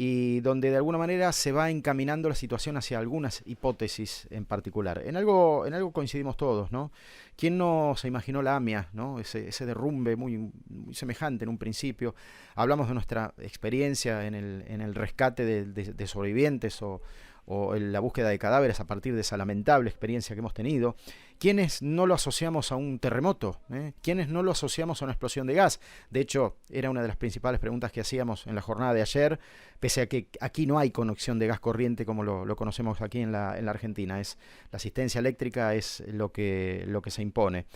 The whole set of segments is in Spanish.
y donde de alguna manera se va encaminando la situación hacia algunas hipótesis en particular. En algo coincidimos todos, ¿no? ¿Quién no se imaginó la AMIA, ¿no? Ese derrumbe muy semejante en un principio? Hablamos de nuestra experiencia en el rescate de sobrevivientes o en la búsqueda de cadáveres a partir de esa lamentable experiencia que hemos tenido. ¿Quiénes no lo asociamos a un terremoto? ¿Quiénes no lo asociamos a una explosión de gas? De hecho, era una de las principales preguntas que hacíamos en la jornada de ayer, pese a que aquí no hay conexión de gas corriente como lo conocemos aquí en la Argentina. La asistencia eléctrica es lo que se impone.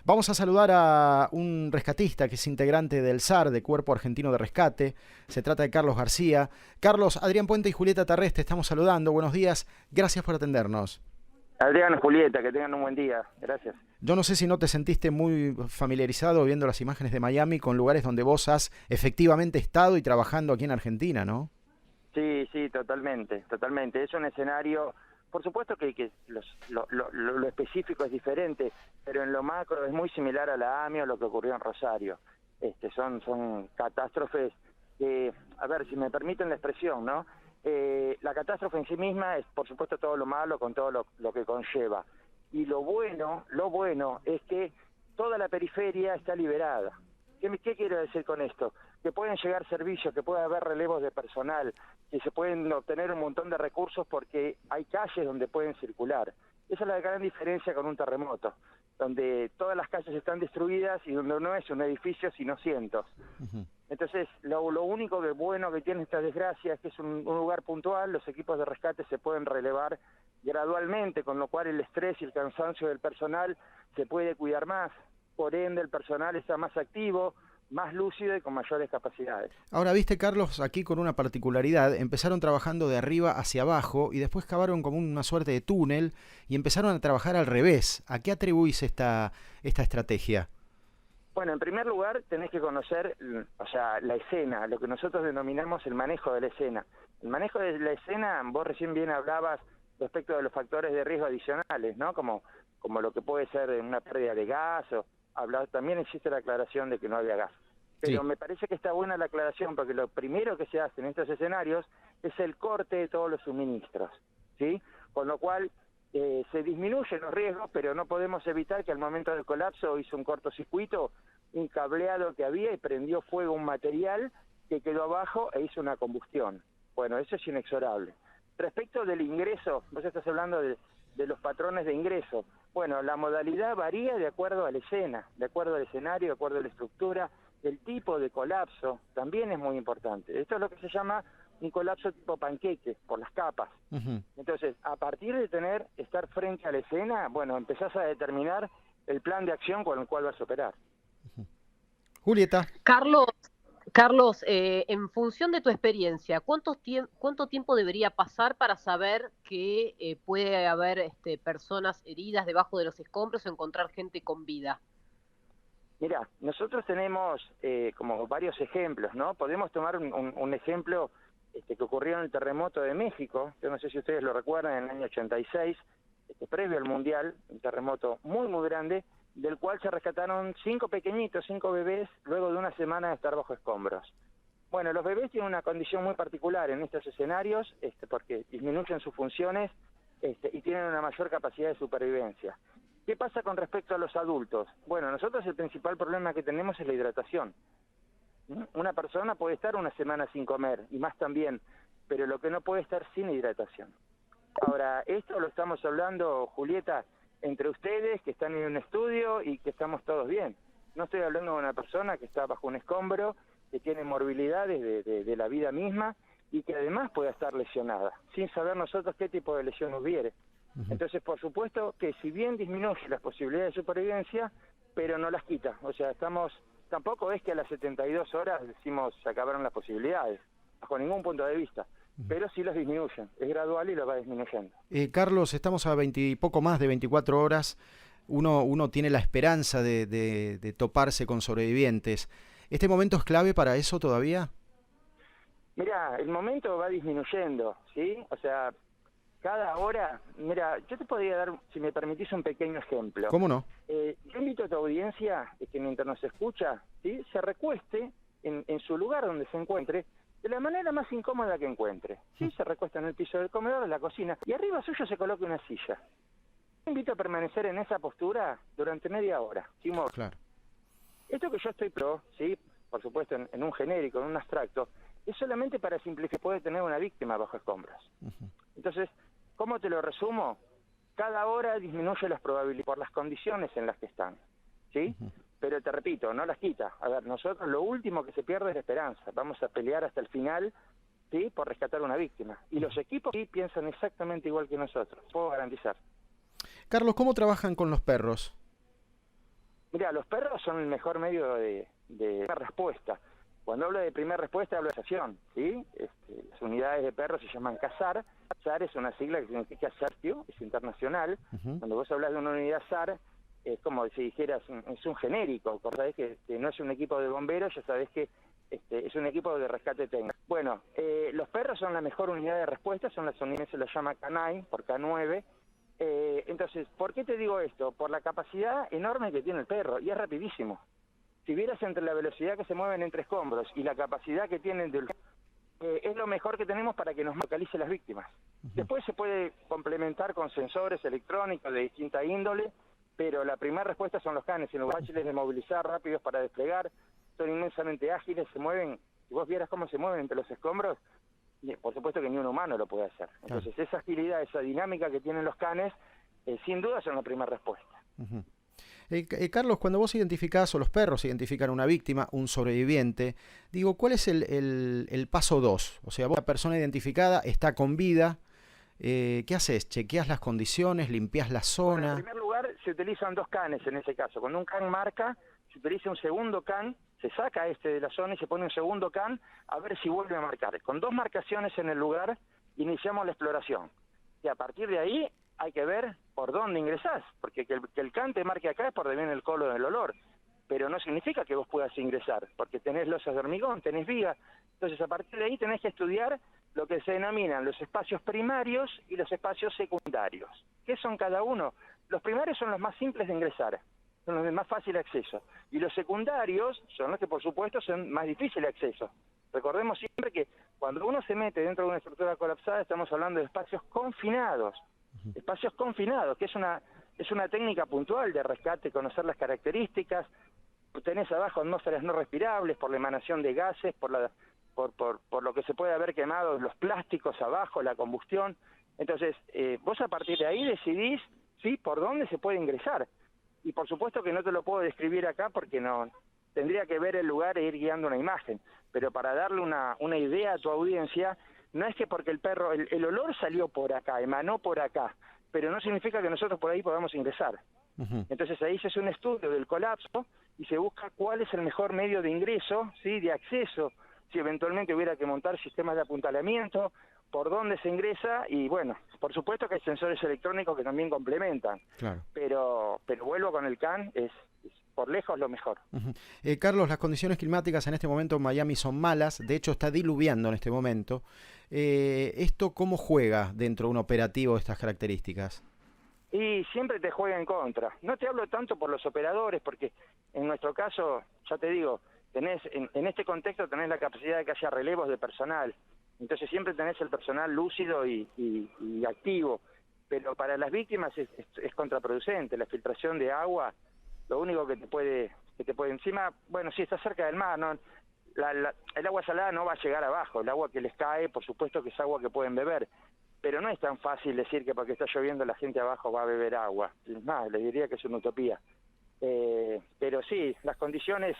Vamos a saludar a un rescatista que es integrante del SAR, de Cuerpo Argentino de Rescate. Se trata de Carlos García. Carlos, Adrián Puente y Julieta Tarrés te estamos saludando. Buenos días. Gracias por atendernos. Adrián, Julieta, que tengan un buen día. Gracias. Yo no sé si no te sentiste muy familiarizado viendo las imágenes de Miami con lugares donde vos has efectivamente estado y trabajando aquí en Argentina, ¿no? Sí, totalmente. Es un escenario, por supuesto que lo específico es diferente, pero en lo macro es muy similar a la AMIA o lo que ocurrió en Rosario. Son catástrofes que, a ver, si me permiten la expresión, ¿no? La catástrofe en sí misma es, por supuesto, todo lo malo con todo lo que conlleva. Y lo bueno es que toda la periferia está liberada. ¿Qué quiero decir con esto? Que pueden llegar servicios, que puede haber relevos de personal, que se pueden obtener un montón de recursos porque hay calles donde pueden circular. Esa es la gran diferencia con un terremoto, donde todas las calles están destruidas y donde no es un edificio, sino cientos. Uh-huh. Entonces, lo único bueno que tiene esta desgracia es que es un lugar puntual, los equipos de rescate se pueden relevar gradualmente, con lo cual el estrés y el cansancio del personal se puede cuidar más, por ende el personal está más activo, más lúcido y con mayores capacidades. Ahora, viste, Carlos, aquí con una particularidad, empezaron trabajando de arriba hacia abajo y después cavaron como una suerte de túnel y empezaron a trabajar al revés. ¿A qué atribuís esta estrategia? Bueno, en primer lugar tenés que conocer, la escena, lo que nosotros denominamos el manejo de la escena. El manejo de la escena, vos recién bien hablabas respecto de los factores de riesgo adicionales, ¿no? Como lo que puede ser una pérdida de gas también existe la aclaración de que no había gas. Pero sí, me parece que está buena la aclaración porque lo primero que se hace en estos escenarios es el corte de todos los suministros, ¿sí? Con lo cual se disminuyen los riesgos, pero no podemos evitar que al momento del colapso hizo un cortocircuito, un cableado que había y prendió fuego un material que quedó abajo e hizo una combustión. Bueno, eso es inexorable. Respecto del ingreso, vos estás hablando de los patrones de ingreso. Bueno, la modalidad varía de acuerdo a la escena, de acuerdo al escenario, de acuerdo a la estructura, el tipo de colapso también es muy importante. Esto es lo que se llama un colapso tipo panqueque, por las capas. Uh-huh. Entonces, a partir de estar frente a la escena, bueno, empezás a determinar el plan de acción con el cual vas a operar. Uh-huh. Julieta. Carlos, en función de tu experiencia, ¿cuánto tiempo debería pasar para saber que puede haber personas heridas debajo de los escombros o encontrar gente con vida? Mira, nosotros tenemos como varios ejemplos, ¿no? Podemos tomar un ejemplo que ocurrió en el terremoto de México. Yo no sé si ustedes lo recuerdan, en el año 86, previo al Mundial, un terremoto muy grande, del cual se rescataron 5 bebés, luego de una semana de estar bajo escombros. Bueno, los bebés tienen una condición muy particular en estos escenarios, porque disminuyen sus funciones y tienen una mayor capacidad de supervivencia. ¿Qué pasa con respecto a los adultos? Bueno, nosotros el principal problema que tenemos es la hidratación. Una persona puede estar una semana sin comer, y más también, pero lo que no puede estar sin hidratación. Ahora, esto lo estamos hablando, Julieta, entre ustedes que están en un estudio y que estamos todos bien. No estoy hablando de una persona que está bajo un escombro, que tiene morbilidades de la vida misma y que además pueda estar lesionada, sin saber nosotros qué tipo de lesión hubiere. Uh-huh. Entonces, por supuesto que si bien disminuye las posibilidades de supervivencia, pero no las quita. O sea, tampoco es que a las 72 horas decimos se acabaron las posibilidades, bajo ningún punto de vista. Pero sí los disminuyen, es gradual y los va disminuyendo. Carlos, estamos a poco más de 24 horas, uno tiene la esperanza de toparse con sobrevivientes. ¿Este momento es clave para eso todavía? Mira, el momento va disminuyendo, ¿sí? O sea, cada hora, mira, yo te podría dar, si me permitís, un pequeño ejemplo. ¿Cómo no? Yo invito a tu audiencia que mientras nos escucha, ¿sí?, se recueste en su lugar donde se encuentre de la manera más incómoda que encuentre. Sí, se recuesta en el piso del comedor, en la cocina, y arriba suyo se coloca una silla. Te invito a permanecer en esa postura durante media hora. ¿Sí? Claro. Esto que yo estoy sí, por supuesto en un genérico, en un abstracto, es solamente para simplificar, puede tener una víctima bajo escombros. Entonces, ¿cómo te lo resumo? Cada hora disminuye las probabilidades por las condiciones en las que están, ¿sí? Pero te repito, no las quita. A ver, nosotros lo último que se pierde es la esperanza. Vamos a pelear hasta el final, ¿sí? Por rescatar una víctima. Y los equipos sí piensan exactamente igual que nosotros, puedo garantizar. Carlos, ¿cómo trabajan con los perros? Mira, los perros son el mejor medio de respuesta. Cuando hablo de primera respuesta, hablo de acción, ¿sí? Las unidades de perros se llaman CASAR. CASAR es una sigla que significa Servicio, es internacional. Cuando vos hablas de una unidad SAR, es como si dijeras, es un genérico. Sabés que no es un equipo de bomberos, ya sabés que es un equipo de rescate técnico. Bueno, los perros son la mejor unidad de respuesta, son las unidades, se las llama K9, por K9. Entonces, ¿por qué te digo esto? Por la capacidad enorme que tiene el perro, y es rapidísimo. Si vieras entre la velocidad que se mueven entre escombros y la capacidad que tienen es lo mejor que tenemos para que nos localice las víctimas. Después se puede complementar con sensores electrónicos de distinta índole, pero la primera respuesta son los canes, los fáciles de movilizar, rápidos para desplegar, son inmensamente ágiles, se mueven, si vos vieras cómo se mueven entre los escombros, por supuesto que ni un humano lo puede hacer. Entonces esa agilidad, esa dinámica que tienen los canes, sin duda son la primera respuesta. Carlos, cuando vos identificás, o los perros identifican una víctima, un sobreviviente, digo, ¿cuál es el paso 2? O sea, vos, la persona identificada está con vida, ¿qué haces? ¿Chequeás las condiciones? ¿Limpiás la zona? Bueno, en primer lugar, se utilizan dos canes en ese caso. Cuando un can marca, se utiliza un segundo can, se saca de la zona y se pone un segundo can a ver si vuelve a marcar. Con dos marcaciones en el lugar, iniciamos la exploración. Y a partir de ahí hay que ver por dónde ingresás, porque que el can te marque acá es por donde viene el colo del olor, pero no significa que vos puedas ingresar, porque tenés losas de hormigón, tenés viga. Entonces a partir de ahí tenés que estudiar lo que se denominan los espacios primarios y los espacios secundarios. ¿Qué son cada uno? Los primarios son los más simples de ingresar, son los de más fácil acceso, y los secundarios son los que por supuesto son más difícil de acceso. Recordemos siempre que cuando uno se mete dentro de una estructura colapsada estamos hablando de espacios confinados, que es una técnica puntual de rescate, conocer las características. Tenés abajo atmósferas no respirables por la emanación de gases, por lo que se puede haber quemado los plásticos abajo, la combustión. Entonces, vos a partir de ahí decidís, sí, por dónde se puede ingresar. Y por supuesto que no te lo puedo describir acá porque no tendría que ver el lugar e ir guiando una imagen. Pero para darle una idea a tu audiencia, no es que porque el perro, el olor salió por acá, emanó por acá, pero no significa que nosotros por ahí podamos ingresar. Entonces ahí se hace un estudio del colapso y se busca cuál es el mejor medio de ingreso, ¿sí? De acceso, si eventualmente hubiera que montar sistemas de apuntalamiento, por dónde se ingresa, y bueno, por supuesto que hay sensores electrónicos que también complementan. Claro. Pero vuelvo con el can, es por lejos lo mejor. Carlos, las condiciones climáticas en este momento en Miami son malas, de hecho está diluviando en este momento. ¿Esto cómo juega dentro de un operativo de estas características? Y siempre te juega en contra. No te hablo tanto por los operadores, porque en nuestro caso, ya te digo, tenés en este contexto tenés la capacidad de que haya relevos de personal. Entonces siempre tenés el personal lúcido y activo. Pero para las víctimas es contraproducente. La filtración de agua, lo único que te puede encima, bueno, sí está cerca del mar, ¿no? El agua salada no va a llegar abajo, el agua que les cae, por supuesto que es agua que pueden beber, pero no es tan fácil decir que porque está lloviendo la gente abajo va a beber agua. Es más, les diría que es una utopía. Pero sí, las condiciones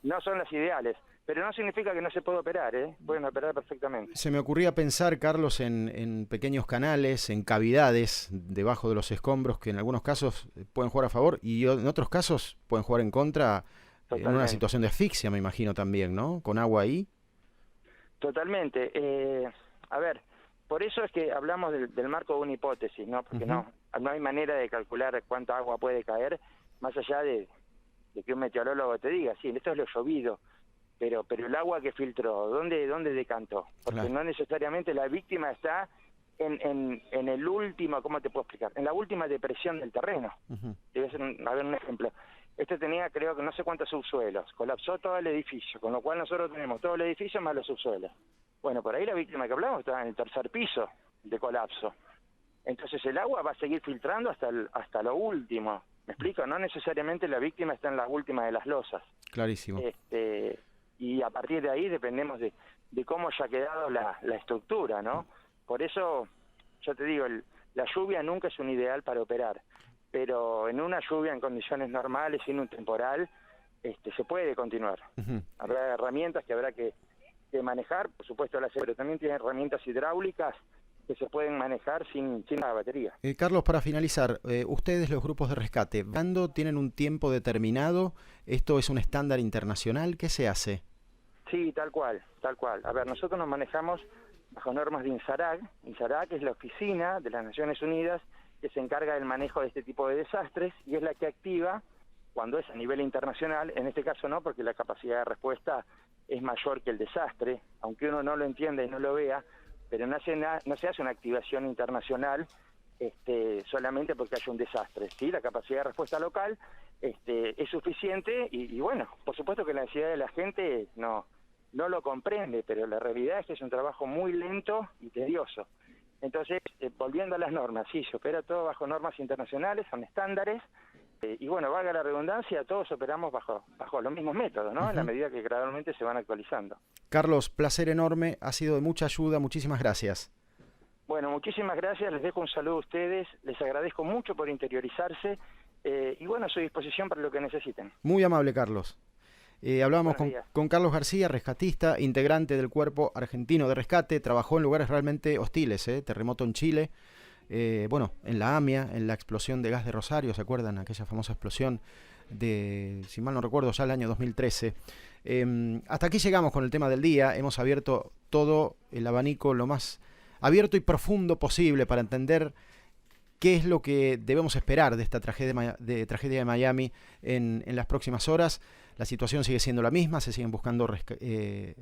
no son las ideales, pero no significa que no se pueda operar, pueden operar perfectamente. Se me ocurría pensar, Carlos, en pequeños canales, en cavidades debajo de los escombros que en algunos casos pueden jugar a favor y en otros casos pueden jugar en contra. Totalmente. En una situación de asfixia, me imagino también, ¿no? Con agua ahí. Totalmente. A ver, por eso es que hablamos del marco de una hipótesis, ¿no? Porque no hay manera de calcular cuánta agua puede caer, más allá de que un meteorólogo te diga, sí, esto es lo llovido, pero el agua que filtró, ¿dónde decantó? Porque claro, no necesariamente la víctima está en el último, ¿cómo te puedo explicar? En la última depresión del terreno. Te voy a hacer un ejemplo. Este tenía, creo que no sé cuántos subsuelos. Colapsó todo el edificio, con lo cual nosotros tenemos todo el edificio más los subsuelos. Bueno, por ahí la víctima que hablamos estaba en el tercer piso de colapso. Entonces el agua va a seguir filtrando hasta lo último. ¿Me explico? No necesariamente la víctima está en la última de las losas. Clarísimo. Y a partir de ahí dependemos de cómo haya quedado la estructura, ¿no? Por eso, yo te digo, la lluvia nunca es un ideal para operar, pero en una lluvia en condiciones normales, sin un temporal, se puede continuar. Habrá herramientas que habrá que manejar, por supuesto, pero también tiene herramientas hidráulicas que se pueden manejar sin la batería. Carlos, para finalizar, ustedes, los grupos de rescate, ¿cuándo tienen un tiempo determinado? ¿Esto es un estándar internacional? ¿Qué se hace? Sí, tal cual, tal cual. A ver, nosotros nos manejamos bajo normas de INSARAG. INSARAG es la oficina de las Naciones Unidas que se encarga del manejo de este tipo de desastres y es la que activa cuando es a nivel internacional. En este caso no, porque la capacidad de respuesta es mayor que el desastre, aunque uno no lo entienda y no lo vea, pero no se hace una activación internacional solamente porque haya un desastre. ¿Sí? La capacidad de respuesta local es suficiente y bueno, por supuesto que la ansiedad de la gente no lo comprende, pero la realidad es que es un trabajo muy lento y tedioso. Entonces, volviendo a las normas, sí, se opera todo bajo normas internacionales, son estándares, y bueno, valga la redundancia, todos operamos bajo los mismos métodos, ¿no? En la medida que gradualmente se van actualizando. Carlos, placer enorme, ha sido de mucha ayuda, muchísimas gracias. Bueno, muchísimas gracias, les dejo un saludo a ustedes, les agradezco mucho por interiorizarse, y bueno, a su disposición para lo que necesiten. Muy amable, Carlos. Hablábamos con Carlos García, rescatista, integrante del Cuerpo Argentino de Rescate, trabajó en lugares realmente hostiles, terremoto en Chile, bueno, en la AMIA, en la explosión de gas de Rosario, ¿se acuerdan? Aquella famosa explosión de, si mal no recuerdo, ya el año 2013. Hasta aquí llegamos con el tema del día, hemos abierto todo el abanico lo más abierto y profundo posible para entender qué es lo que debemos esperar de esta tragedia de Miami en las próximas horas. La situación sigue siendo la misma, se siguen buscando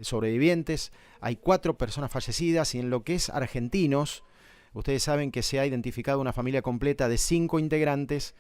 sobrevivientes, hay 4 personas fallecidas y en lo que es argentinos, ustedes saben que se ha identificado una familia completa de 5 integrantes